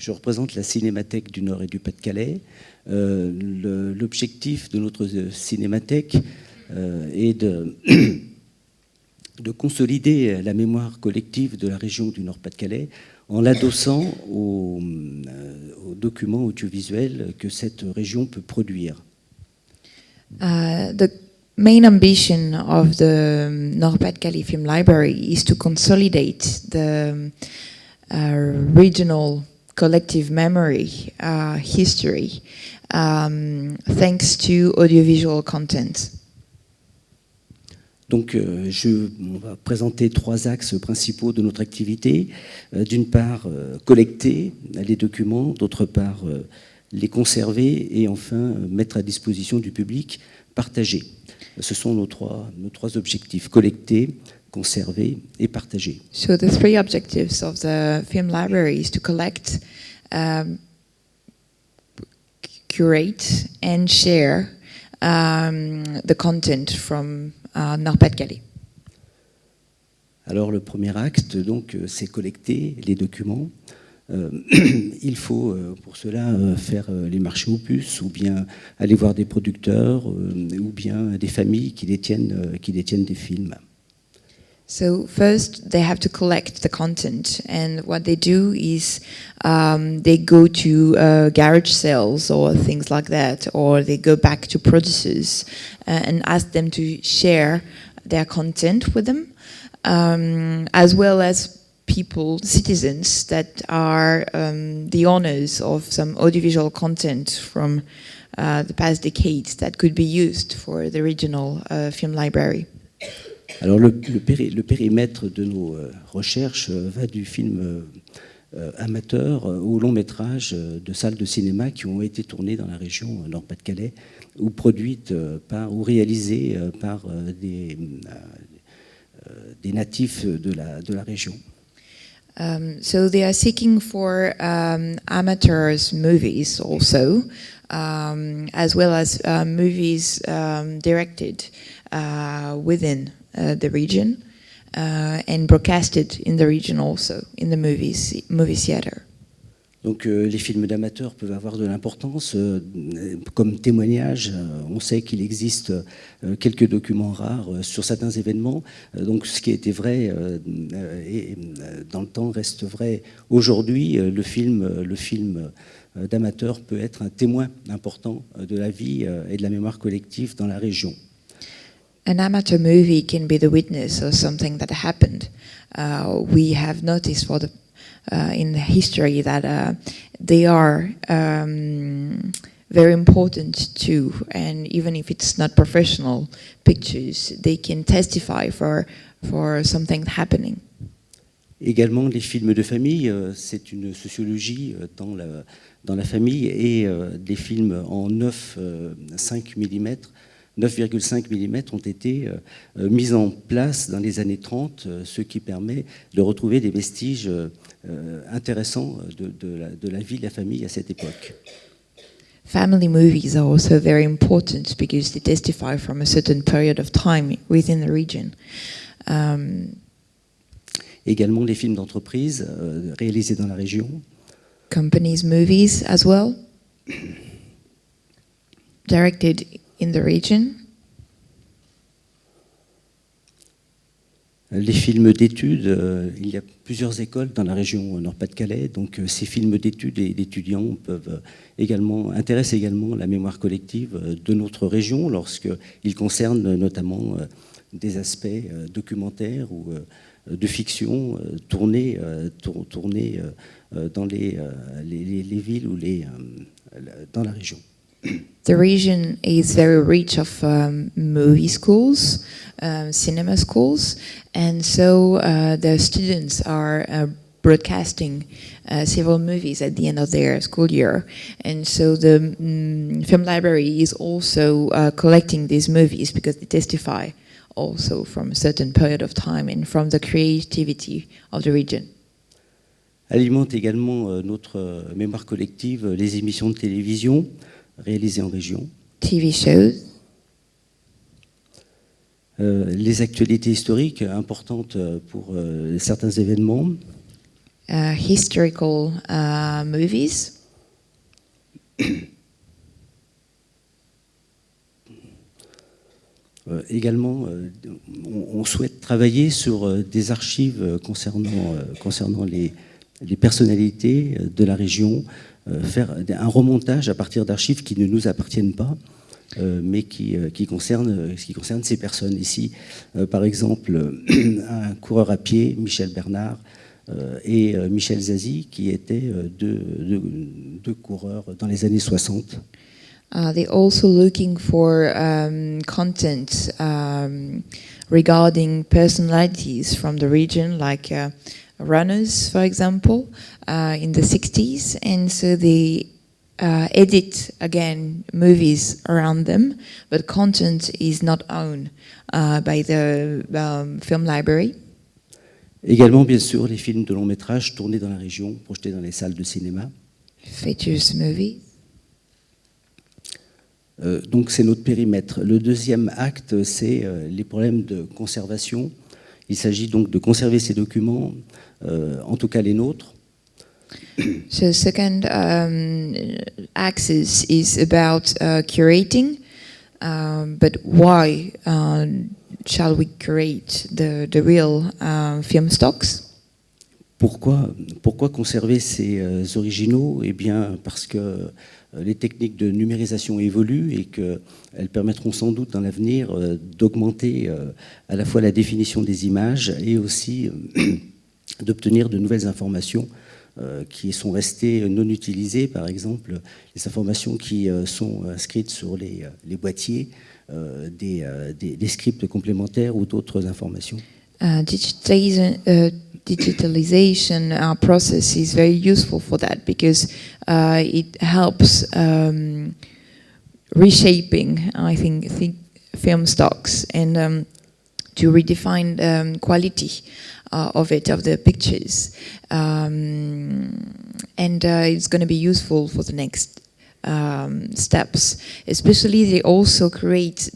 Je représente la Cinémathèque du Nord et du Pas-de-Calais. L'objectif de notre cinémathèque est de consolider la mémoire collective de la région du Nord-Pas-de-Calais en l'adossant aux documents audiovisuels que cette région peut produire. The main ambition of the Nord-Pas-de-Calais Film Library is to consolidate the regional collective memory, history, thanks to audiovisual content. Donc, on va présenter 3 axes principaux de notre activité. D'une part, collecter les documents, d'autre part, les conserver et enfin, mettre à disposition du public, partager. Ce sont nos trois objectifs, collecter, conserver et partager. So the 3 objectives of the film library is to collect, curate and share the content from Nord-Pas-de-Calais. Alors le premier acte, donc, c'est collecter les documents. Il faut pour cela faire les marchés aux puces, ou bien aller voir des producteurs, ou bien des familles qui détiennent des films. So first they have to collect the content, and what they do is they go to garage sales or things like that, or they go back to producers and ask them to share their content with them, as well as people, citizens that are the owners of some audiovisual content from the past decades that could be used for the regional film library. Alors le périmètre de nos recherches va du film amateur au long métrage de salles de cinéma qui ont été tournées dans la région Nord-Pas-de-Calais ou produites ou réalisées par des natifs de la région. So they are seeking for amateurs movies also, as well as movies directed within the region and broadcasted in the region also, in the movie theater. Donc les films d'amateurs peuvent avoir de l'importance comme témoignage. On sait qu'il existe quelques documents rares sur certains événements. Donc ce qui était vrai dans le temps reste vrai aujourd'hui. Le film d'amateur peut être un témoin important de la vie et de la mémoire collective dans la région. An amateur movie can be the witness of something that happened. We have noticed in history that they are very important too, and even if it's not professional pictures, they can testify for something happening. Également, les films de famille, c'est une sociologie dans la famille, et des films en 9,5 mm ont été mis en place dans les années 30, ce qui permet de retrouver des vestiges intéressants de la vie de la famille à cette époque. Family movies are also very important because they testify from a certain period of time within the region. Également les films d'entreprise réalisés dans la région. Companies movies as well, directed in the region. Les films d'études, il y a plusieurs écoles dans la région Nord-Pas-de-Calais, donc ces films d'études et d'étudiants intéressent également la mémoire collective de notre région lorsqu'ils concernent notamment des aspects documentaires ou de fiction tournés dans les villes ou dans la région. The region is very rich of movie schools, cinema schools, and so the students are broadcasting several movies at the end of their school year. And so the film library is also collecting these movies because they testify also from a certain period of time and from the creativity of the region. Alimente également notre mémoire collective les émissions de télévision réalisées en région. TV shows. Les actualités historiques importantes pour certains événements. historical movies. Également, on souhaite travailler sur des archives concernant les personnalités de la région, faire un remontage à partir d'archives qui ne nous appartiennent pas, mais qui concernent ces personnes. Ici, par exemple, un coureur à pied, Michel Bernard, et Michel Zazie, qui étaient deux coureurs dans les années 60. They're also looking for content regarding personalities from the region, like runners, for example, in the 60s. And so they edit, again, movies around them, but content is not owned by the film library. Également, bien sûr, les films de long métrage tournés dans la région, projetés dans les salles de cinéma. Features movies. Donc c'est notre périmètre. Le deuxième acte, c'est les problèmes de conservation. Il s'agit donc de conserver ces documents, en tout cas les nôtres. So second axis is about curating, but why shall we curate the real film stocks? Pourquoi conserver ces originaux? Eh bien, parce que les techniques de numérisation évoluent et qu'elles permettront sans doute dans l'avenir d'augmenter à la fois la définition des images et aussi d'obtenir de nouvelles informations qui sont restées non utilisées. Par exemple, les informations qui sont inscrites sur les boîtiers, des scripts complémentaires ou d'autres informations. Digitalization process is very useful for that because it helps reshaping, I think film stocks and to redefine quality of the pictures, and it's going to be useful for the next steps. Especially, they also create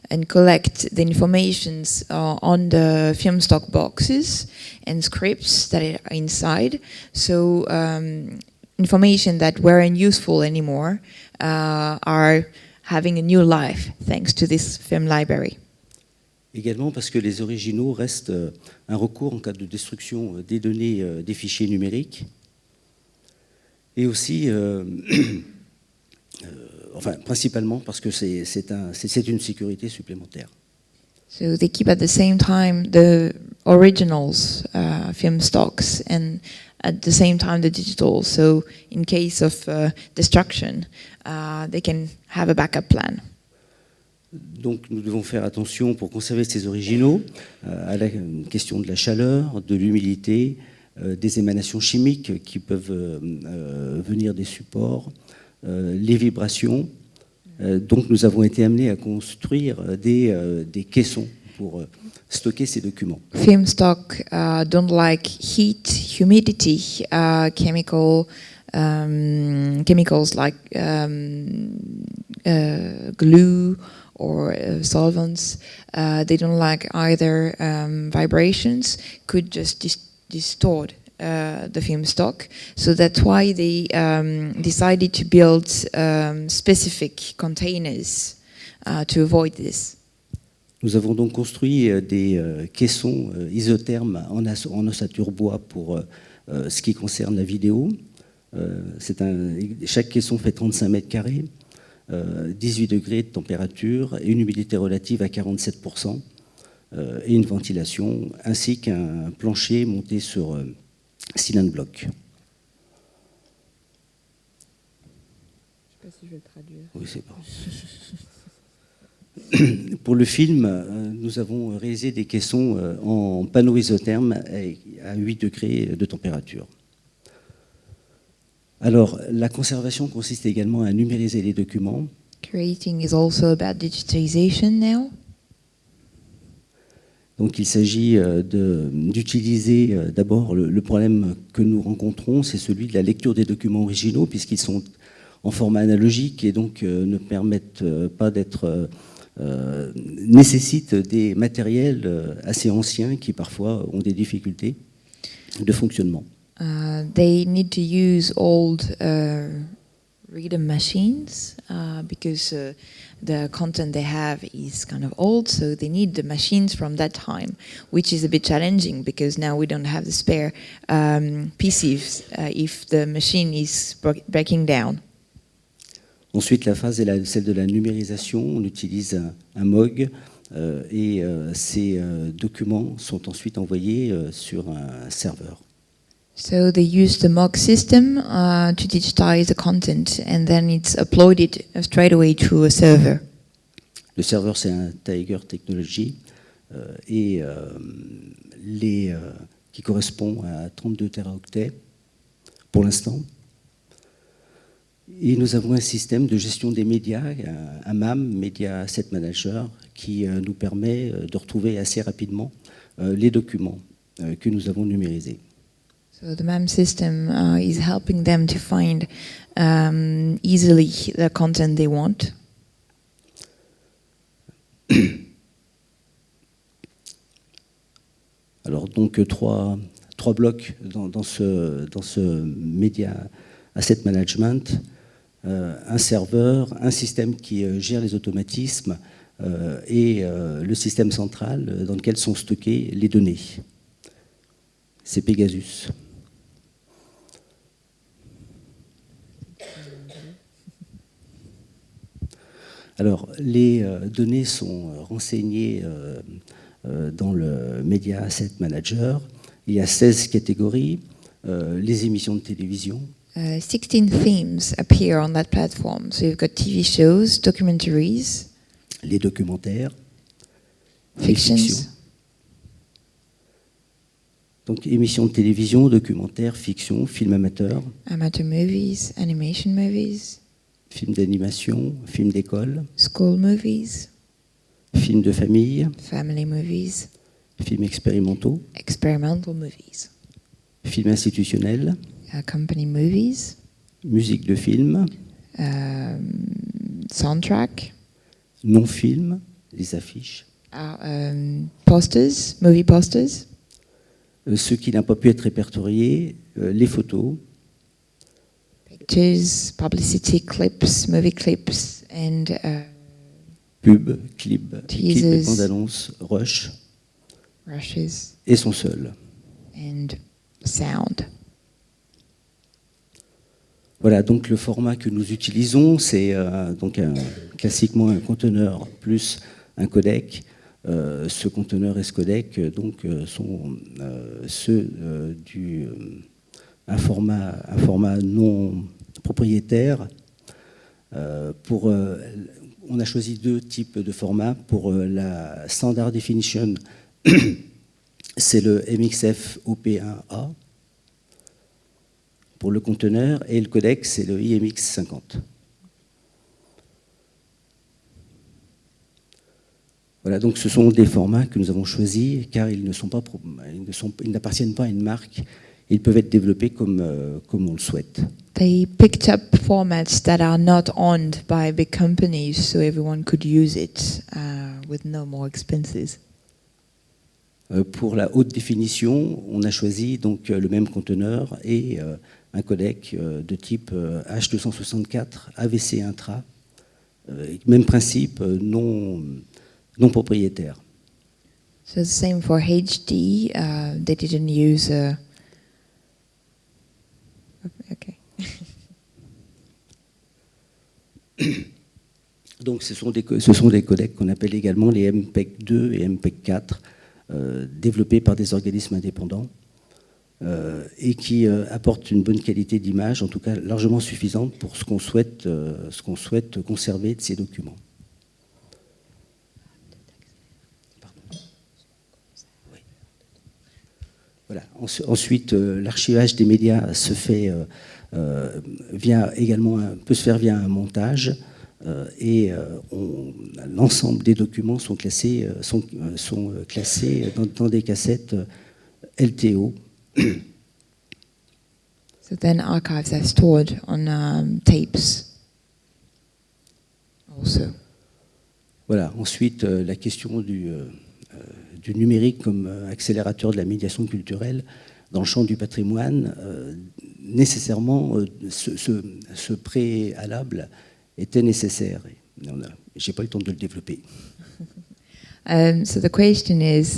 and collect the informations on the film stock boxes and scripts that are inside. So information that weren't useful anymore are having a new life thanks to this film library. Également parce que les originaux restent un recours en cas de destruction des données des fichiers numériques. Et aussi, principalement parce que c'est une sécurité supplémentaire. So they keep at the same time the originals film stocks and at the same time the digital. So in case of destruction, they can have a backup plan. Donc nous devons faire attention pour conserver ces originaux à la question de la chaleur, de l'humidité, des émanations chimiques qui peuvent venir des supports, les vibrations. Donc nous avons été amenés à construire des caissons pour stocker ces documents. Film stock don't like heat, humidity, chemicals like glue or solvents. They don't like either vibrations, could just distort the film stock. So that's why they decided to build specific containers to avoid this. Nous avons donc construit des caissons isothermes en ossature bois pour ce qui concerne la vidéo. Chaque caisson fait 35 mètres carrés, 18 degrés de température et une humidité relative à 47%, et une ventilation, ainsi qu'un plancher monté sur cylindre bloc. Je ne sais pas si je vais le traduire. Oui, c'est bon. Pour le film, nous avons réalisé des caissons en panneaux isothermes à 8 degrés de température. Alors, la conservation consiste également à numériser les documents. Creating is also about digitization now. Donc, il s'agit d'utiliser d'abord le problème que nous rencontrons, c'est celui de la lecture des documents originaux, puisqu'ils sont en format analogique et donc ne permettent pas d'être nécessitent des matériels assez anciens qui parfois ont des difficultés de fonctionnement. They need to use old reader machines because the content they have is kind of old, so they need the machines from that time, which is a bit challenging because now we don't have the spare PCs if the machine is breaking down. Ensuite, la phase est celle de la numérisation. On utilise un MOG et ces documents sont ensuite envoyés sur un serveur. So they use the MOG system to digitize the content, and then it's uploaded straight away to a server. Le serveur, c'est un Tiger Technology et qui correspond à 32 teraoctets pour l'instant. Et nous avons un système de gestion des médias, un MAM, Media Asset Manager, qui nous permet de retrouver assez rapidement les documents que nous avons numérisés. So the MAM system is helping them to find easily the content they want. Alors donc trois blocs dans ce Media Asset Management, un serveur, un système qui gère les automatismes et le système central dans lequel sont stockées les données. C'est Pegasus. Alors, les données sont renseignées dans le Media Asset Manager. Il y a 16 catégories, les émissions de télévision. 16 themes appear on that platform. So you've got TV shows, documentaries, les documentaires, fictions. les fictions. Donc, émissions de télévision, documentaires, fiction, films amateurs. Amateur movies, animation movies. Films d'animation, films d'école. School movies. Films de famille. Family movies. Films expérimentaux. Experimental movies. Films institutionnels. Company movies. Musique de film. Soundtrack. Non-film, les affiches. Posters, movie posters. Ce qui n'a pas pu être répertorié, les photos. Pictures, publicity clips, movie clips, and pub, clip et teasers, bande-annonce, rush. Rushes. Et son seul. And sound. Voilà, donc le format que nous utilisons, c'est donc classiquement un conteneur plus un codec. Ce conteneur et ce codec donc, sont ceux un format non propriétaire. On a choisi deux types de formats. Pour la Standard Definition, c'est le MXF OP1A pour le conteneur, et le codec, c'est le IMX50. Voilà, donc ce sont des formats que nous avons choisis car ils n'appartiennent pas à une marque. Ils peuvent être développés comme on le souhaite. They picked up formats that are not owned by big companies, so everyone could use it with no more expenses. Pour la haute définition, on a choisi donc le même conteneur et un codec de type H264 AVC intra, même principe, non propriétaire. So the same for HD. They didn't use. Okay. Donc ce sont des codecs qu'on appelle également les MPEG-2 et MPEG-4, développés par des organismes indépendants et qui apportent une bonne qualité d'image, en tout cas largement suffisante pour ce qu'on souhaite conserver de ces documents. Voilà. Ensuite, l'archivage des médias peut se faire via un montage et l'ensemble des documents sont classés dans des cassettes LTO. So then archives are stored on tapes also. Voilà. Ensuite, la question du numérique comme accélérateur de la médiation culturelle. dans le champ du patrimoine, nécessairement, ce préalable était nécessaire. Je n'ai pas eu le temps de le développer. So the question is,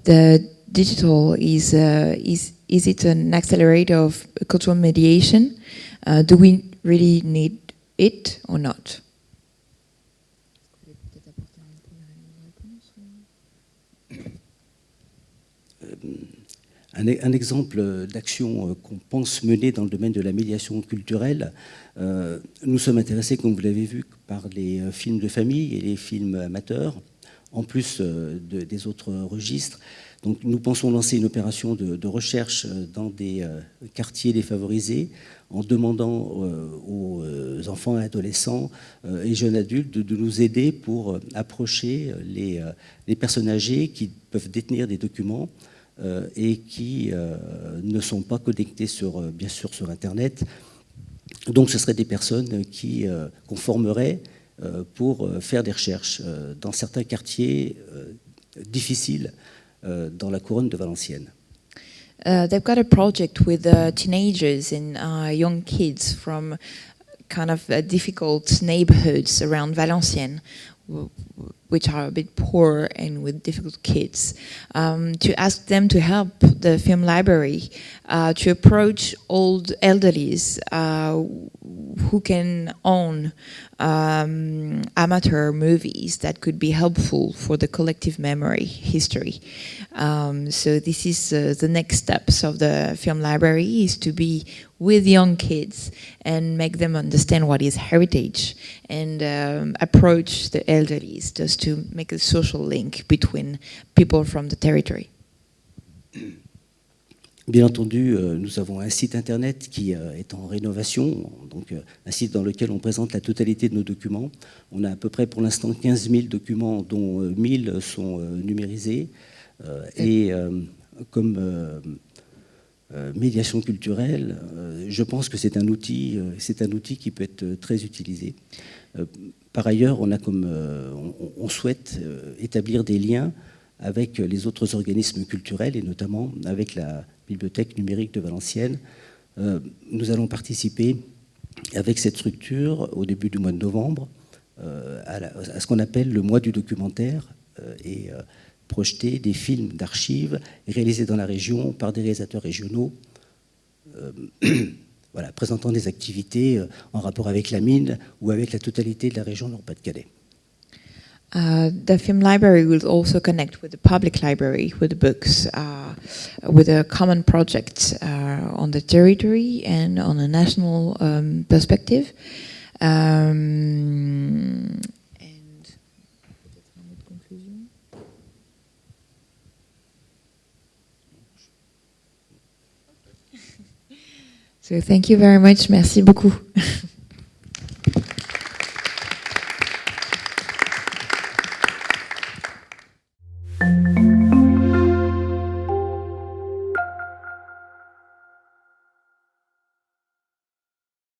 the digital is it an accelerator of cultural mediation? Do we really need it or not? Un exemple d'action qu'on pense mener dans le domaine de la médiation culturelle, nous sommes intéressés, comme vous l'avez vu, par les films de famille et les films amateurs, en plus des autres registres. Donc nous pensons lancer une opération de recherche dans des quartiers défavorisés en demandant aux enfants, adolescents et jeunes adultes de nous aider pour approcher les personnes âgées qui peuvent détenir des documents et qui ne sont pas connectés bien sûr sur Internet. Donc ce seraient des personnes qu'on formerait pour faire des recherches dans certains quartiers difficiles dans la couronne de Valenciennes. They've got a project with teenagers and young kids from kind of difficult neighborhoods around Valenciennes, which are a bit poor and with difficult kids, to ask them to help the film library to approach old elderlies who can own amateur movies that could be helpful for the collective memory history. So this is the next steps of the film library, is to be with young kids and make them understand what is heritage and approach the elderlies, just to make a social link between people from the territory. Bien entendu, nous avons un site internet qui est en rénovation, donc un site dans lequel on présente la totalité de nos documents. On a à peu près pour l'instant 15 000 documents, dont 1000 sont numérisés. Et comme médiation culturelle, je pense que c'est un outil qui peut être très utilisé. Par ailleurs, on souhaite établir des liens avec les autres organismes culturels et notamment avec la Bibliothèque numérique de Valenciennes. Nous allons participer avec cette structure au début du mois de novembre à ce qu'on appelle le mois du documentaire et projeter des films d'archives réalisés dans la région par des réalisateurs régionaux, voilà, présentant des activités en rapport avec la mine ou avec la totalité de la région Nord-Pas-de-Calais. The film library will also connect with the public library, with the books, with a common project on the territory and on a national perspective. And so thank you very much. Merci beaucoup.